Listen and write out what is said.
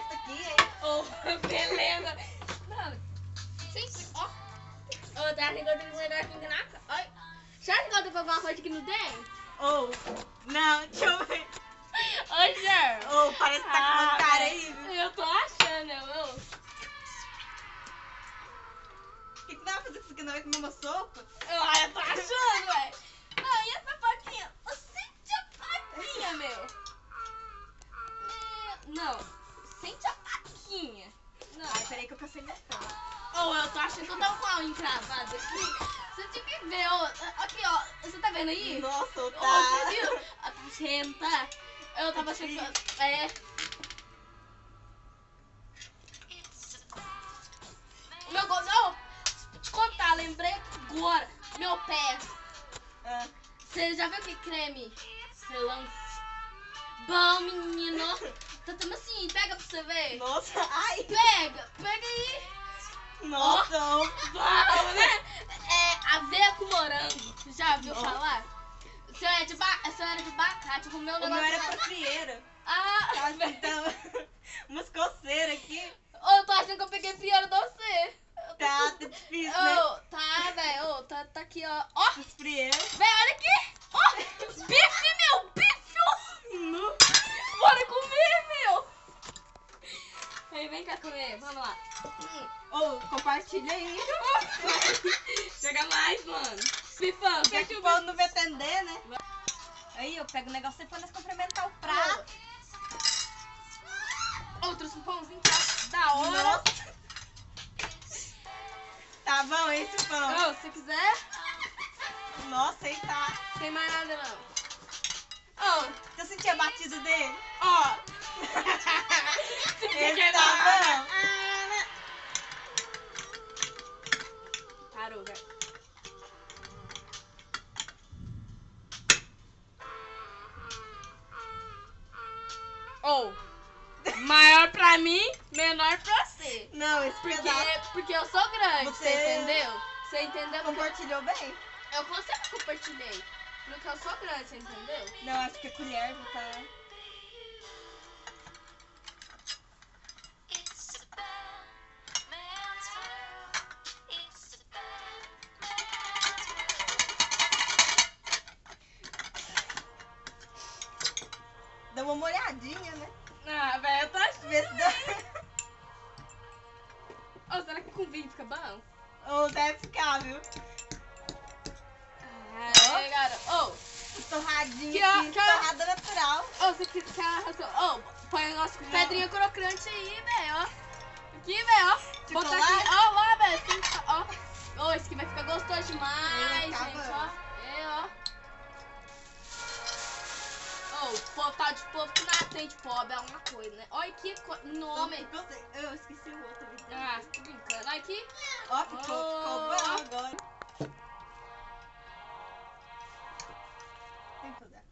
essa aqui, hein? Oh, beleza. Não, sempre, ó. Ô, tá achando que eu tenho que melhor aqui na cara? Ai. Já que eu tô com alguma coisa aqui no dente? Ô, não, deixa eu ver. Ô, Jer. Ô, parece que tá com uma cara aí, viu? Eu tô achando, meu. O que vai fazer com isso aqui? Não vai comer uma sopa? Ah, eu tô achando, ué. Não, e essa faquinha? Sente a faquinha, meu. Não, sente a faquinha. Não. Ai, peraí que eu passei minha cara. Oh, eu tô achando que eu tava com a unha encravada aqui. Você tinha que ver, ó. Aqui, ó. Você tá vendo aí? Nossa, Ó, tá. você viu? Tá achando, tá? Eu tava achando que... É. Meu Deus, ó. Te contar, lembrei agora. Meu pé. Ah, Você já viu que creme? Você lança. Bom, menino. Tá tendo assim, pega pra você ver. nossa, ai. Pega aí. Nossa, Bom, né? É aveia com morango. Já viu Nossa. falar? Se eu era de abacate, o meu o negócio... meu era pra frieira. Ah, Tava sentando umas coceiras aqui. ô, eu tô achando que eu peguei frieira de você. Tá difícil, né? Ô, tá, velho. Ô, tá aqui, ó. Ó, As frieiras. velho, olha aqui. Ó, bife, meu, bife. Nu. Bora comer, meu. Vem cá comer, vamos lá. Ô, compartilha aí. Chega mais, mano. Bifão, Porque que o povo não vai atender, né? Aí eu pego o negócio e põe nós complementar o prato. Ô, trouxe um pãozinho da hora. Nossa. Tá bom esse pão. Ô, se quiser, Nossa, aí tá. tem mais nada não. Ô, Eu senti a batida dele. ó. Esse tá bom. Parou, velho. Ou, maior pra mim, menor pra você. Não, esse pedaço Porque eu sou grande, Você- você entendeu? Você entendeu? Porque compartilhou bem. eu sempre compartilhei. Porque eu sou grande, você entendeu? Não, acho que a colher não tá... Dá uma molhadinha, né? Ah, velho, eu tô achando. Vê se dá... Oh, será que com vinho fica bom? Ou deve ficar, viu? Ah, garoto. Torradinha Que ó, aqui, que ó. torrada natural. Ô, você quer ração? Ô, põe o nosso pedrinha crocante aí, velho, ó. Aqui, velho, ó. Botar aqui, Chocolate? ó, lá, velho. Assim, ó. Ô, esse aqui vai ficar gostoso demais, Tá gente, bom. ó. É, ó. Ô, o povo tá de povo que não atende pobre, é uma coisa, né? Olha que nome. Eu esqueci o outro ali. Ah, tô brincando. Olha aqui. Ó, ficou bom agora. Tem que fazer.